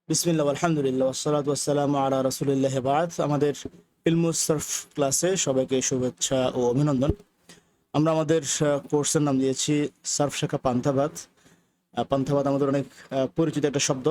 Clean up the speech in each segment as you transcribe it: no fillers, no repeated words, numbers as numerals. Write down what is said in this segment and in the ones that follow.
বিসমিল্লাহ আলহামদুলিল্লাহ ওয়াসসালাতু ওয়াসসালামু আলা রাসূলিল্লাহ বাদ। আমাদের ইলমুস সারফ ক্লাসে সবাইকে শুভেচ্ছা ও অভিনন্দন। আমরা আমাদের কোর্সের নাম দিয়েছি সার্ফ শাখা পান্থাবাদ। পান্থাবাদ আমাদের অনেক পরিচিত একটা শব্দ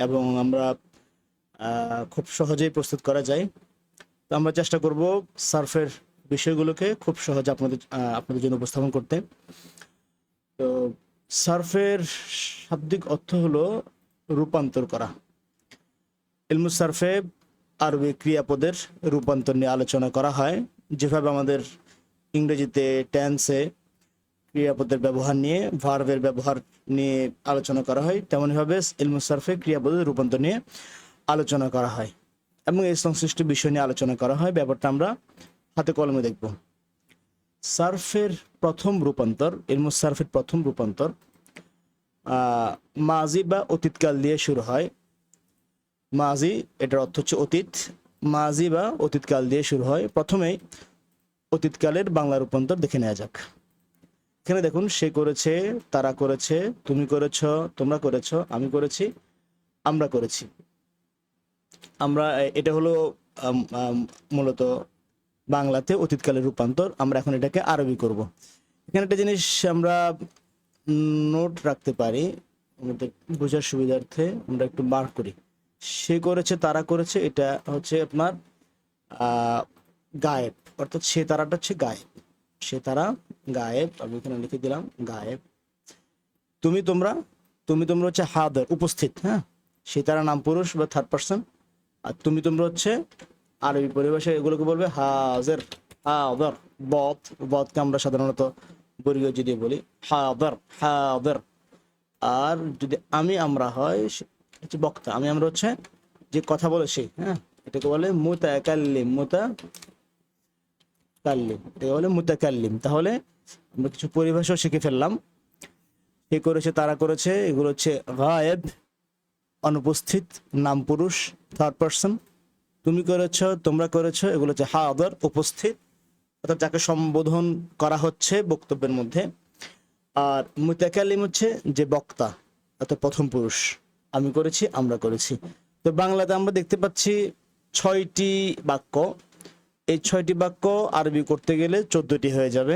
এবং আমরা খুব সহজেই প্রস্তুত করা যায়। তো আমরা চেষ্টা করব সার্ফের বিষয়গুলোকে খুব সহজে আপনাদের জন্য উপস্থাপন করতে। তো সার্ফের শাব্দিক অর্থ হলো রূপান্তর করা। ইলমুস সারফে আরবি ক্রিয়াপদের রূপান্তর নিয়ে আলোচনা করা হয়। যেভাবে আমাদের ইংরেজিতে টেন্সে ক্রিয়াপদের ব্যবহার নিয়ে, ভার্বের ব্যবহার নিয়ে আলোচনা করা হয়, তেমনইভাবে ইলমুস সারফে ক্রিয়াপদের রূপান্তর নিয়ে আলোচনা করা হয় এবং এই সংশ্লিষ্ট বিষয় নিয়ে আলোচনা করা হয়। ব্যাপারটা আমরা হাতে কলমে দেখব। সারফের প্রথম রূপান্তর, ইলমুস সারফের প্রথম রূপান্তর মাজি বা অতীতকাল দিয়ে শুরু হয়। মাজি এটার অর্থ হচ্ছে অতীত। মাজি বা অতীতকাল দিয়ে শুরু হয়। প্রথমেই অতীতকালের বাংলা রূপান্তর দেখে নেওয়া যাক। এখানে দেখুন, সে করেছে, তারা করেছে, তুমি করেছ, তোমরা করেছ, আমি করেছি, আমরা করেছি। আমরা এটা হলো মূলত বাংলাতে অতীতকালের রূপান্তর। আমরা এখন এটাকে আরবি করব। এখানে একটা জিনিস আমরা নোট রাখতে পারি, আমাদের বোঝার সুবিধার্থে আমরা একটু মার্ক করি। সে করেছে, তারা করেছে, এটা হচ্ছে আপনার গায়েব, অর্থাৎ সে তারাটা হচ্ছে গায়েব। সে তারা গায়েব, আমি এখানে লিখে দিলাম গায়েব। তুমি তোমরা, তুমি তোমরা হচ্ছে হাজার, উপস্থিত। হ্যাঁ, সে তারা নাম পুরুষ বা থার্ড পার্সন, আর তুমি তোমরা হচ্ছে আরবি পরিভাষায় এগুলোকে বলবে হাজার। হাজার বদ, বদকে আমরা সাধারণত বর্গীয় যদি বলি হাজার, হাজার। আর যদি আমি আমরা হয় হচ্ছে বক্তা, আমি আমরা হচ্ছে যে কথা বলে সেই। হ্যাঁ, এটাকে বলে মুতাকাল্লিম, মুতাকাল্লিম, এটাকে বলে মুতাকাল্লিম। তাহলে আমরা কিছু পরিভাষাও শিখে ফেললাম। সে করেছে, তারা করেছে, এগুলো হচ্ছে গায়েব, অনুপস্থিত, নাম পুরুষ, থার্ড পার্সন। তুমি করেছ, তোমরা করেছ, এগুলো হচ্ছে হাজার, উপস্থিত, অর্থাৎ যাকে সম্বোধন করা হচ্ছে বক্তব্যের মধ্যে। আর মুতাকাল্লিম হচ্ছে যে বক্তা, অর্থাৎ প্রথম পুরুষ। আমি করেছি, আমরা করেছি। তো বাংলাতে আমরা দেখতে পাচ্ছি 6টি বাক্য। এই 6টি বাক্য আরবি করতে গেলে 14টি হয়ে যাবে।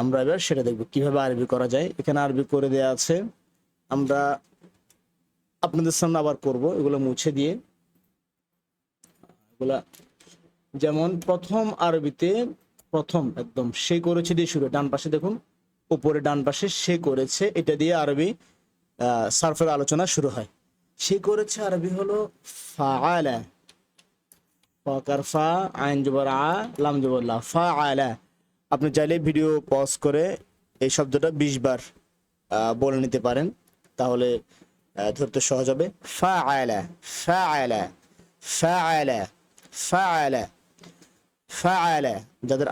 আমরা এবার সেটা দেখব কিভাবে আরবি করা যায়। এখানে আরবি করে দেয়া আছে, আমরা আপনাদের সামনে আবার করব এগুলো মুছে দিয়ে। এগুলা যেমন প্রথম আরবিতে, প্রথম একদম সে করেছে দিয়ে শুরু, ডান পাশে দেখুন, উপরে ডান পাশে সে করেছে, এটা দিয়ে আরবি সারফের আলোচনা শুরু হয়। সে করেছে আরবি হলো ফাআলা, ফাকার ফা, আইন জবর আ, লাম জবর লা, ফাআলা। আপনি চাইলে ভিডিও পজ করে এই শব্দটা 20 বার বলে নিতে পারেন, তাহলে ধরতে সহজ হবে। ফাআলা, ফাআলা, ফাআলা, ফাআলা, ফাআলা। যাদের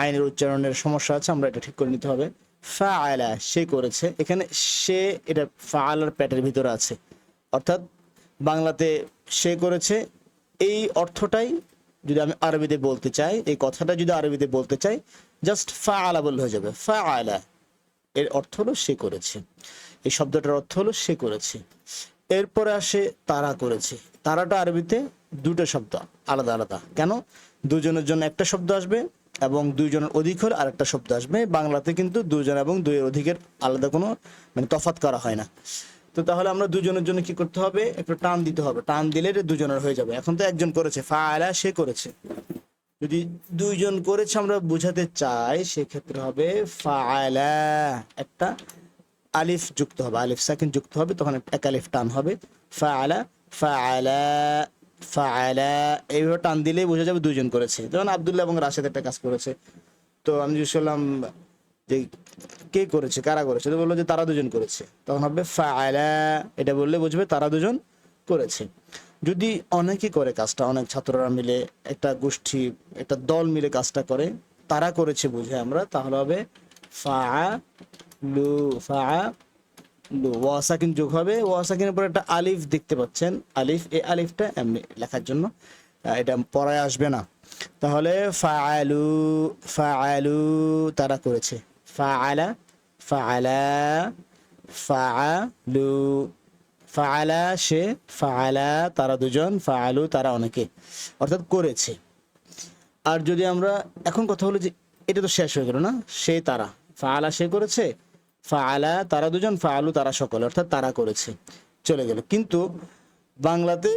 আইনের উচ্চারণের সমস্যা আছে, আমরা এটা ঠিক করে নিতে হবে। ফাআলা, সে করেছে। এখানে সে, এটা ফাআলার প্যাটের ভিতরে আছে, অর্থাৎ বাংলাতে সে করেছে এই অর্থটাই যদি আমি আরবিতে বলতে চাই, এই কথাটা যদি আরবিতে বলতে চাই, জাস্ট ফাআলা বললে হয়ে যাবে। ফাআলা এর অর্থ হলো সে করেছে, এই শব্দটার অর্থ হলো সে করেছে। এরপরে আসে তারা করেছে। তারাটা আরবিতে দুটো শব্দ, আলাদা আলাদা। কেন? দুজনের জন্য একটা শব্দ আসবে এবং দুইজনের অধিক হলে আরেকটা শব্দ আসবে। বাংলাতে কিন্তু দুজন এবং দুইয়ের অধিকের আলাদা কোনো তফাৎ করা হয় না। তো তাহলে আমরা দুজনের জন্য কি করতে হবে? একটু টান দিতে হবে, টান দিলে এটা দুজনের হয়ে যাবে। এখন তো একজন করেছে, ফাআলা, সে করেছে। যদি দুইজন করেছে আমরা বুঝাতে চাই, সেক্ষেত্রে হবে ফাআলা, একটা আলিফ যুক্ত হবে, আলিফ সাকিন যুক্ত হবে, তখন এক আলিফ টান হবে। ফাআলা, ফাআলা, ফাআলা, এইভাবে টান দিলেই বোঝা যাবে দুইজন করেছে। যেমন আব্দুল্লাহ এবং রাশেদ একটা কাজ করেছে, তো আমি জিজ্ঞেস করলাম যে কে করেছে, কারা করেছে, তো বললো যে তারা দুজন করেছে, তখন হবে ফাআলা। এটা বললে বুঝবে তারা দুজন করেছে। যদি অনেকে করে কাজটা, অনেক ছাত্ররা মিলে, একটা গোষ্ঠী, একটা দল মিলে কাজটা করে, তারা করেছে বুঝে আমরা, তাহলে হবে ফাআলু, ফাআলু, ওয়া সাকিন যোগ হবে। ওয়া সাকিনের পর একটা আলিফ দেখতে পাচ্ছেন, আলিফ, এই আলিফটা এমনি লেখার জন্য, এটা পড়ায় আসবে না। তাহলে ফাআলু, ফাআলু, তারা করেছে। ফাআলা, ফাআলা, ফাআলু, ফাআলা সে, ফাআলা তারা দুজন, ফাআলু তারা অনেকে, অর্থাৎ করেছে। আর যদি আমরা এখন কথা হলো যে এটা তো শেষ হয়ে গেল না, সে তারা, ফাআলা সে করেছে, ফাআলা তারা দুজন, ফাআলু তারা সকলে, অর্থাৎ তারা করেছে, চলে গেল। কিন্তু বাংলাতে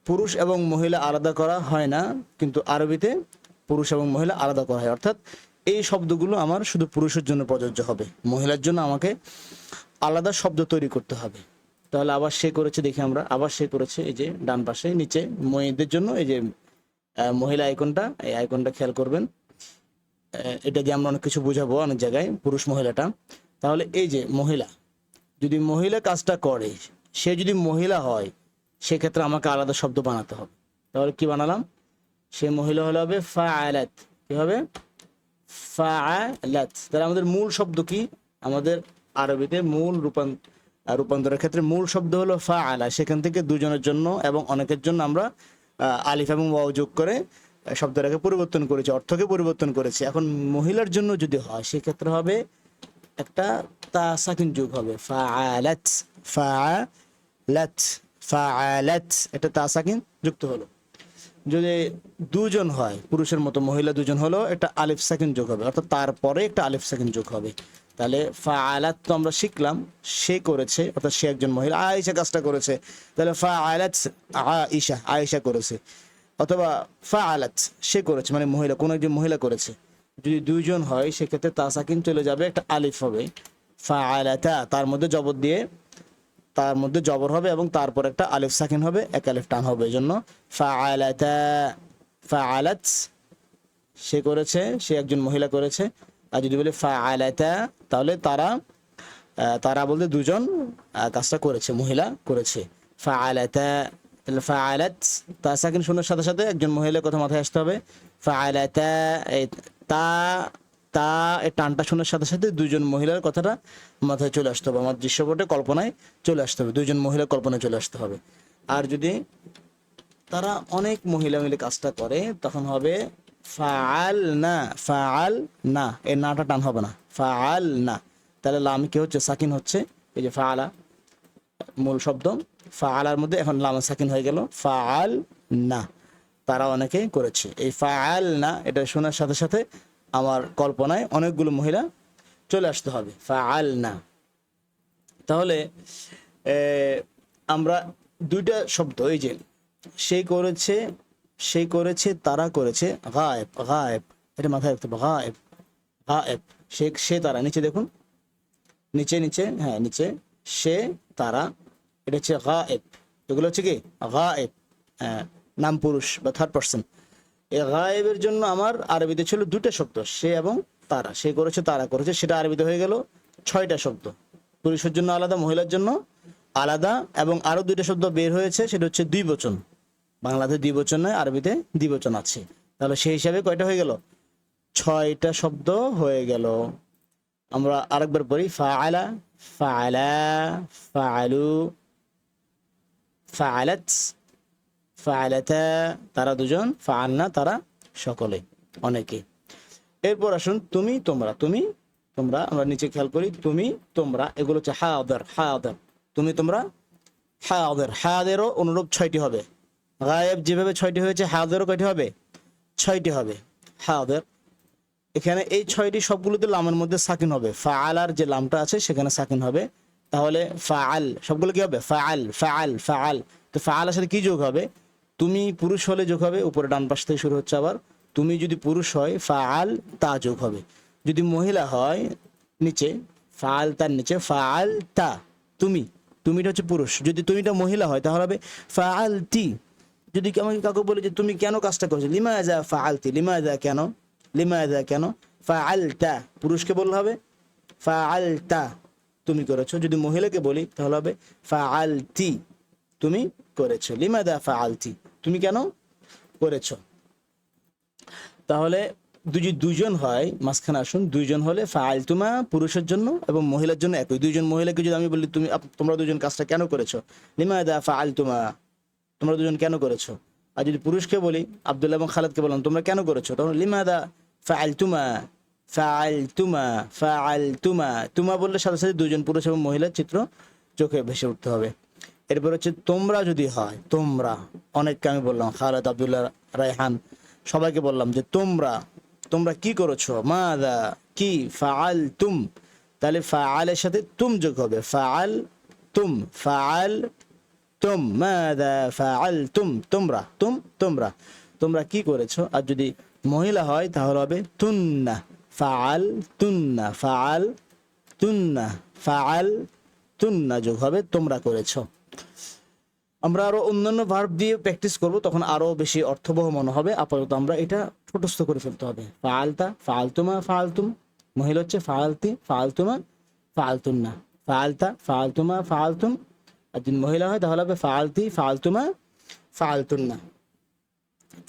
পুরুষ এবং মহিলা আলাদা করা হয় না, কিন্তু আরবিতে পুরুষ এবং মহিলা আলাদা করা হয়। অর্থাৎ এই শব্দগুলো আমার শুধু পুরুষের জন্য প্রযোজ্য হবে, মহিলার জন্য আমাকে আলাদা শব্দ তৈরি করতে হবে। তাহলে আবার সে করেছে দেখি আমরা, আবার সে করেছে, এই যে ডান পাশে নিচে মেয়েদের জন্য এই যে মহিলা আইকনটা, এই আইকনটা খেয়াল করবেন, এটা দিয়ে আমরা অনেক কিছু বোঝাবো অনেক জায়গায়, পুরুষ মহিলাটা। তাহলে এই যে মহিলা, যদি মহিলা কাজটা করে, সে যদি মহিলা হয়, সেক্ষেত্রে আমাকে আলাদা শব্দ বানাতে হবে। তাহলে কি বানালাম, সে মহিলা হলে হবে ফাআলাত, কি হবে ফাআলাত। তাহলে আমাদের মূল শব্দ কি, আমাদের আরবিতে মূল রূপান্তরের ক্ষেত্রে মূল শব্দ হলো ফাআলা, সেখান থেকে দুজনের জন্য এবং অনেকের জন্য আমরা আলিফ এবং ওয়াও যোগ করে শব্দটাকে পরিবর্তন করেছি, অর্থকে পরিবর্তন করেছি। এখন মহিলার জন্য যদি হয় সেক্ষেত্রে হবে একটা তা সাকিন যোগ হবে, ফাআলাত, ফাআলাত, ফাআলাত, এটা তা সাকিন যুক্ত হলো। যদি দুজন হয় পুরুষের মতো, মহিলা দুজন হলো, এটা আলিফ সাকিন যোগ হবে, অর্থাৎ তারপরে একটা আলিফ সাকিন যোগ হবে। তাহলে ফাআলাত তো আমরা শিখলাম সে করেছে, অর্থাৎ সে একজন মহিলা, আয়েশা কাজটা করেছে, তাহলে ফাআলাত আয়েশা, আয়েশা করেছে, অথবা ফাআলাত সে করেছে মানে মহিলা, কোন একজন মহিলা করেছে। যদি দুইজন হয় সেক্ষেত্রে তা সাকিন চলে যাবে, একটা আলিফ হবে, ফাআলাতা, তার মধ্যে জবর দিয়ে, তার মধ্যে জবর হবে এবং তারপর একটা আলিফ সাকিন হবে, এক আলিফ টান হবে, এই জন্য ফাআলাতা, ফাআলাত সে করেছে, সে একজন মহিলা করেছে। আর যদি বলি ফাআলাতা, তাহলে তারা, তারা বলতে দুজন কাজটা করেছে, মহিলা করেছে, ফাআলাতা। তাহলে ফাআলাত, তা সাকিন শোনার সাথে সাথে একজন মহিলার কথা মাথায় আসতে হবে, ফাআলাতা, তা, তা এই টানটা শোনার সাথে সাথে দুজন মহিলার কথাটা মাথায় চলে আসতে হবে, আমার দৃশ্যপটে কল্পনায় চলে আসতে হবে, দুজন মহিলার কল্পনায় চলে আসতে হবে। আর যদি তারা অনেক মহিলা মিলে কাজটা করে তখন হবে ফাআল না, ফাআল না, এর নাটা টান হবে না, ফাআল না। তাহলে লাম কি হচ্ছে, সাকিন হচ্ছে, এই যে ফাআলা মূল শব্দ, ফাআলার মধ্যে এখন লাম সাকিন হয়ে গেল, ফাআল না, তারা অনেকে করেছে। এই ফাআল না এটা শোনার সাথে সাথে আমার কল্পনায় অনেকগুলো মহিলা চলে আসতে হবে, ফাআল না। তাহলে আমরা দুইটা শব্দ, এই যে সেই করেছে, সেই করেছে, তারা করেছে, গায়েব, গায়েব এটা মাথায় রাখতে হবে, গায়েব, গায়েব, সে তারা, নিচে দেখুন, নিচে নিচে, হ্যাঁ নিচে, সে তারা, এটা হচ্ছে গায়েব, এগুলো হচ্ছে কি গায়েব, নাম পুরুষ বা থার্ড পার্সন। এই গায়েবের জন্য আমার আরবিতে ছিল দুটো শব্দ, সে এবং তারা, সে করেছে তারা করেছে, সেটা আরবিতে হয়ে গেল 6টা শব্দ, পুরুষের জন্য আলাদা, মহিলার জন্য আলাদা, এবং আরো দুইটা শব্দ বের হয়েছে, সেটা হচ্ছে দ্বিবচন, বাংলাতে দ্বিবচন নয়, আরবিতে দ্বিবচন আছে। তাহলে সেই হিসাবে কয়টা হয়ে গেল, 6টা শব্দ হয়ে গেল। আমরা আরেকবার পড়ি, ফাআলা, ফাআলা, ফাআলু, ফাআলাত, ফাআলাতা তারা দুজন, ফাআলনা তারা সকলে, অনেকে। এরপর আসুন তুমি তোমরা, তুমি তোমরা, আমরা নিচে খেয়াল করি, তুমি তোমরা, এগুলো হচ্ছে হায়দার, হায়দার, তুমি তোমরা, হায়দার, হায়দেরও অনুরূপ 6টি হবে, গায়েব যেভাবে 6টি হয়েছে হায়দেরও কয়টি হবে, 6টি হবে, হায়দার। এখানে এই 6টি সবগুলোতে লামের মধ্যে সাকিন হবে, ফাআলার যে লামটা আছে সেখানে সাকিন হবে, তাহলে ফাআল সবগুলো কি হবে, ফাআল, ফাআল, ফাআল। তো ফাআলের সাথে কি যোগ হবে, তুমি পুরুষ হলে যোগ হবে, উপরে ডান পাশ থেকে শুরু হচ্ছে আবার, তুমি যদি পুরুষ হয় ফাআল তা যোগ হবে, যদি মহিলা হয় নিচে ফাআল তার নিচে ফাআল তা, তুমি, তুমিটা হচ্ছে পুরুষ, যদি তুমিটা মহিলা হয় তাহলে হবে ফাআল তি। যদি আমাকে কাউকে বলে যে তুমি কেন কাজটা করছো, লিমাযা ফাআলতি, লিমাযা কেন, লিমাযা কেন, ফাআলতা পুরুষকে বললে হবে ফাআলতা তুমি করেছো, যদি মহিলাকে বলি তাহলে হবে ফাআলতি তুমি করেছো, লিমাযা ফাআলতি তুমি কেন করেছো। তাহলে যদি দুজন হয়, মাঝখানে আসুন, দুইজন হলে ফাআলতুমা পুরুষের জন্য এবং মহিলার জন্য একই, দুইজন মহিলাকে যদি আমি বলি তুমি, তোমরা দুজন কাজটা কেন করেছো, লিমাযা ফাআলতুমা তোমরা দুজন কেন করেছো। আর যদি পুরুষকে বলি, আব্দুল্লাহ এবং খালেদকে বললাম তোমরা কেন করেছো, তখন লিমাযা ফাআলতুমা, ফাআলতুমা, ফাআলতুমা, তুমা বললে সাথে সাথে দুজন পুরুষ এবং মহিলার চিত্র চোখে ভেসে উঠতে হবে। এরপর হচ্ছে তোমরা যদি হয়, তোমরা, অনেককে আমি বললাম, খালেদ, আব্দুল্লাহ, রায়হান, সবাইকে বললাম যে তোমরা তোমরা কি করেছো, মাদা কি, ফাআল তুম, তাহলে ফাআলের সাথে তুম যোগ হবে, ফাআল তুম, ফাআল তুম, মাদা ফাআল তুম, তোমরা, তোমরা তোমরা কি করেছো। আর যদি মহিলা হয় তাহলে হবে তুন্না, ফাআল তুন্না, ফাআল তুন্না, ফাআল তুন্না যোগ হবে তোমরা করেছো। আমরা আরো অন্যান্য ভার্ব দিয়ে প্র্যাকটিস করব, তখন আরো বেশি অর্থবহ মনে হবে। আপাতত আমরা এটা ছোটস্থ করে ফেলতে হবে। ফাআলতা, ফাআলতুমা, ফাআলতুম, মহিলা হচ্ছে ফাআলতি, ফাআলতুমা, ফাআলতুন্না, ফাআলতা, ফাআলতুমা, ফাআলতুম। আর যদি মহিলা হয় তাহলে হবে ফাআলতি, ফাআলতুমা, ফাআলতুন্না।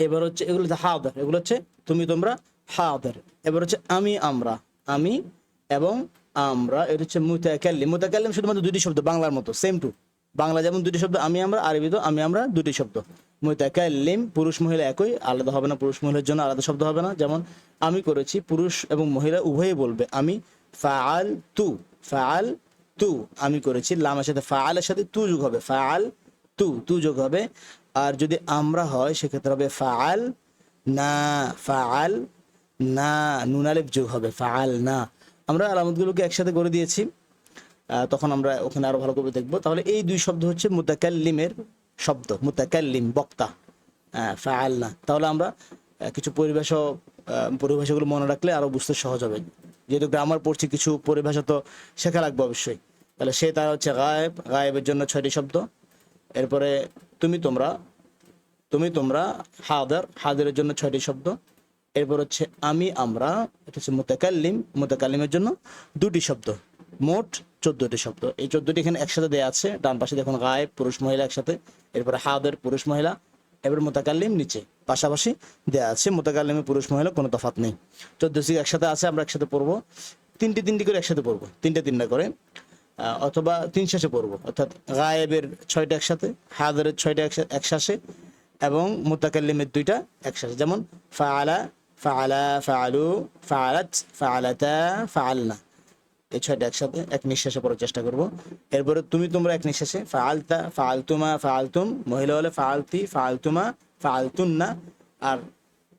এবার হচ্ছে এগুলো হাদার, এগুলো হচ্ছে তুমি তোমরা, হাদার। এবার হচ্ছে আমি আমরা, আমি এবং আমরা, এটা হচ্ছে মুতাকাল্লিম। মুতাকাল্লিম শুধুমাত্র দুটি শব্দ, বাংলার মতো সেম টু, বাংলা যেমন দুটি শব্দ আমি আমরা, আরবি তো আমি আমরা দুটি শব্দ। মুতাকাল্লিম পুরুষ মহিলা একই, আলাদা হবে না, পুরুষ মহিলার জন্য আলাদা শব্দ হবে না। যেমন আমি করেছি, পুরুষ এবং মহিলা উভয়ে বলবে আমি, ফাআল তু, ফাআল তু, আমি করেছি। লামের সাথে ফাআলের সাথে তু যোগ হবে, ফাআল তু, তু যোগ হবে। আর যদি আমরা হয় সেক্ষেত্রে হবে ফাআল না, ফাআল না, নুন আলিফ যোগ হবে, ফাআল না। আমরা আলামতগুলোকে একসাথে করে দিয়েছি, তখন আমরা ওখানে আরো ভালো করে দেখবো। তাহলে এই দুই শব্দ হচ্ছে মুতাকাল্লিমের শব্দ, মুতাকাল্লিম বক্তা, ফাআল না। তাহলে আমরা কিছু পরিভাষাগুলো মনে রাখলে আরো বুঝতে সহজ হবে। যেহেতু গ্রামার পড়ছি, কিছু পরিভাষা তো শেখা লাগবে অবশ্যই। তাহলে সে তারা হচ্ছে গায়েব, গায়েবের জন্য 6টি শব্দ। এরপরে তুমি তোমরা, তুমি তোমরা, হাদার, হাদারের জন্য 6টি শব্দ। এরপর হচ্ছে আমি আমরা, এটা হচ্ছে মুতাকাল্লিম, মুতাকাল্লিমের জন্য 2টি শব্দ, মোট 14টি শব্দ। এই 14টি এখানে একসাথে দেওয়া আছে, ডান পাশে দেখুন গায়েব পুরুষ মহিলা একসাথে, এরপরে হাদার পুরুষ মহিলা, এবার মুতাকাল্লিম নিচে পাশাপাশি দেওয়া আছে। মুতাকাল্লিমে পুরুষ মহিলা কোনো তফাৎ নেই, 14টি একসাথে আছে। আমরা একসাথে পড়বো, তিনটি করে একসাথে পড়বো, তিনটা করে, অথবা 3 শেষে পড়বো। অর্থাৎ গায়েবের 6টা একসাথে, হাদারের 6টা একসাথে এবং মুতাকাল্লিমের 2টা একসাথে। যেমন ফাআলা, ফাআলা, ফাআলু, ফাআলাত, ফাআলাতা, ফাআলনা, এই 6টা একসাথে এক নিঃশ্বাসে পড়ার চেষ্টা করব। এরপরে তুমি তোমরা এক নিঃশ্বাসে, ফাআলতা, ফাআলতুমা, ফাআলতুম, মহিলা হলে ফাআলতি, ফাআলতুমা, ফাআলতুন্না। আর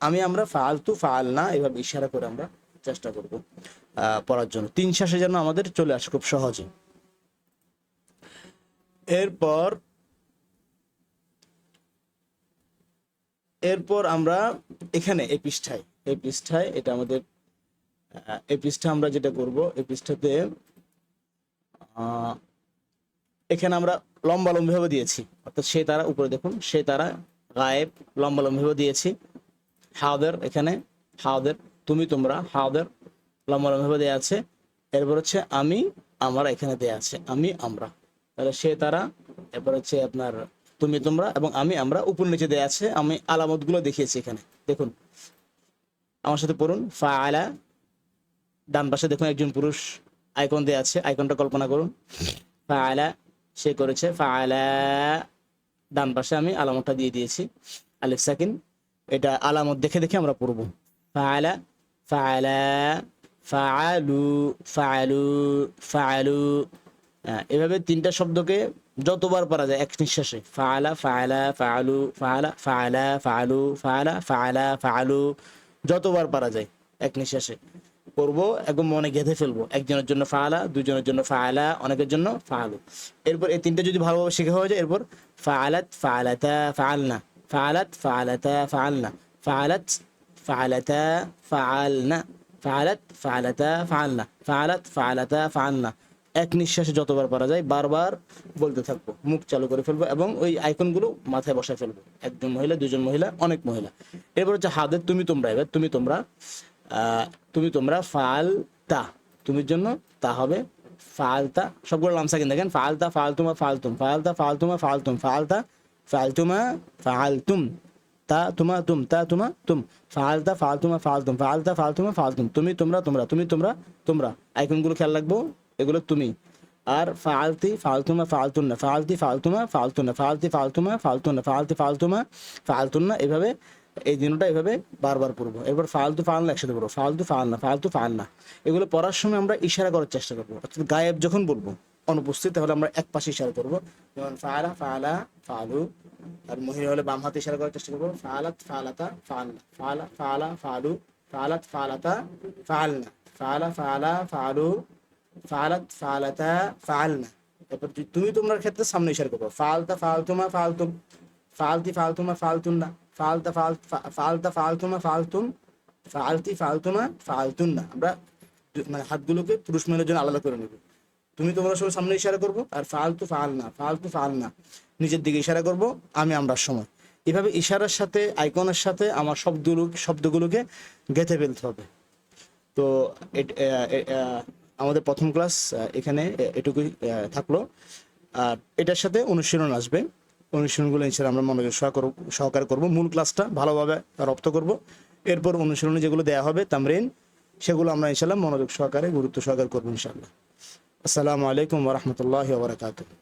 আমি আমরা ফাআলতু, ফাআলনা, এভাবে ইশারা করে আমরা চেষ্টা করব পড়ার জন্য। 3 শ্বাসে যেন আমাদের চলে আসে খুব সহজে। এরপর আমরা এখানে এই পৃষ্ঠায় এটা আমাদের, এই পৃষ্ঠা আমরা যেটা করব, এই পৃষ্ঠাতে এখানে আমরা লম্বালম্বি ভাবে দিয়েছি। অর্থাৎ সে তারা, উপরে দেখুন সে তারা, গায়েব লম্বালম্বি ভাবে দিয়েছি। হাদার, এখানে হাদার, তুমি তোমরা, হাদার লম্বালম্বি ভাবে দেওয়া আছে। এরপর হচ্ছে আমি আমরা, এখানে দেওয়া আছে আমি আমরা। তাহলে সে তারা, এরপর হচ্ছে আপনার তুমি তোমরা এবং আমি আমরা উপর নিচে দেওয়া আছে। আমি আলামতগুলো দেখিয়েছি এখানে, দেখুন আমার সাথে পড়ুন। ফাআলা, ডান পাশে দেখুন একজন পুরুষ আইকন দেওয়া আছে, আইকনটা কল্পনা করুন। ফাআলা, সে করেছে। ফাআলা, ডান পাশে আমি আলামতটা দিয়ে দিয়েছি, আলিফ সাকিন। এটা আলামত দেখে দেখে আমরা পড়ব। ফাআলা, ফাআলা, ফাআলু, ফাআলু, ফাআলু। এভাবে 3টা শব্দকে যতবার পারা যায় এক নিঃশ্বাসে, ফাআলা, ফাআলা, ফাআলু, ফাআলা, ফাআলা, ফাআলু, ফাআলা, ফাআলা, ফাআলু, যতবার পারা যায় এক নিঃশ্বাসে পড়বো, একদম মনে গেঁথে ফেলবো। একজনের জন্য ফাআলা, দুজনের জন্য ফাআলা, অনেকের জন্য ফাআলু। এরপর এই 3টা যদি ভালোভাবে শেখা হয়ে যায়, এরপর ফাআলাত, ফাআলাতা, ফাআলনা, ফাআলাত, ফাআলাতা, ফাআলনা, ফাআলাত, ফাআলাতা, ফাআলনা, ফাআলাত, ফাআলাতা, ফাআলনা, ফাআলাত, ফাআলাতা, ফাআলনা। এক নিঃশ্বাসে যতবার পারা যায় বারবার বলতে থাকবো, মুখ চালু করে ফেলবো এবং ওই আইকনগুলো মাথায় বসায় ফেলবো। একজন মহিলা, দুজন মহিলা, অনেক মহিলা। এরপর হচ্ছে হাদের, তুমি তোমরা। এবার তুমি তোমরা, তুমি তোমরা, ফাআলতা, তুমির জন্য তা হবে ফাআলতা, সবগুলো লাম সাকিন দেখেন। ফাআলতা, ফাআলতুমা, ফাআলতুম, ফাআলতা, ফাআলতুমা, ফাআলতুম, ফাআলতা, ফাআলতুমা, ফাআলতুম, তা তুমা, তুম, তা তুমা, তুম, ফাআলতা, ফাআলতুমা, ফাআলতুম, ফাআলতা, ফাআলতুমা, ফাআলতুম, তুমি তোমরা, তোমরা, তুমি তোমরা, তোমরা। আইকনগুলো খেয়াল রাখবো, এগুলো তুমি। আর ফাআলতি, ফাআলতুমা, ফাআলতুন্না, ফাআলতি, ফাআলতুমা, ফাআলতুন্না, ফাআলতি, ফাআলতুমা, ফাআলতুন্না, ফাআলতি, ফাআলতুমা, ফাআলতুন্না। এভাবে এই দিনটা এভাবে বারবার পড়বো। এরপর ফালতু, ফালনা একসাথে পড়বো, ফালতু, ফালনা, ফালতু, ফালনা। এগুলো পড়ার সময় আমরা ইশারা করার চেষ্টা করবো। অর্থাৎ গায়েব যখন বলবো অনুপস্থিত, তাহলে আমরা এক পাশে ইশারা করবো। যেমন ফাআলা ফাআলা ফাআলু, আর মহিলা হলে বাম হাতে ইশারা করার চেষ্টা করবো। ফাআলাত ফাআলাতা ফাআলনা, ফাআলা ফাআলা ফাআলু, ফাআলাত ফাআলাতা ফাআলনা, ফাআলা ফাআলা ফাআলু, ফাআলাত ফাআলাতা ফাআলনা। তারপর তুমি তোমার ক্ষেত্রে সামনে ইশারা করবো। ফাআলতা ফাআলতুমা ফাআলতুম, ফাআলতি ফাআলতুমা ফাআলতুন্না, ফাআলতা ফাআলতা ফাআলতুমা ফাআলতুম, ফাআলতি ফাআলতুমা ফাআলতুন্না। আমরা মানে হাতগুলোকে পুরুষ মহিলার জন্য আলাদা করে নেব। তুমি তোমরা সবাই সামনে ইশারা করবো, আর ফালতু ফালনা, ফালতু ফালনা নিচের দিকে ইশারা করব, আমি আমরার সময়। এভাবে ইশারার সাথে আইকনের সাথে আমার শব্দগুলোকে গেঁথে ফেলতে হবে। তো আমাদের প্রথম ক্লাস এখানে এটুকুই থাকলো। আর এটার সাথে অনুশীলন আসবে, অনুশীলনগুলো ইনশাআল্লাহ আমরা মনোযোগ সহকারে করব। মূল ক্লাসটা ভালোভাবে রপ্ত করব, এরপর অনুশীলনে যেগুলো দেওয়া হবে তামরিন, সেগুলো আমরা ইনশাআল্লাহ মনোযোগ সহকারে গুরুত্ব সহকারে করবো ইনশাআল্লাহ। আসসালামু আলাইকুম ওয়া রাহমাতুল্লাহি ওয়া বারাকাতুহু।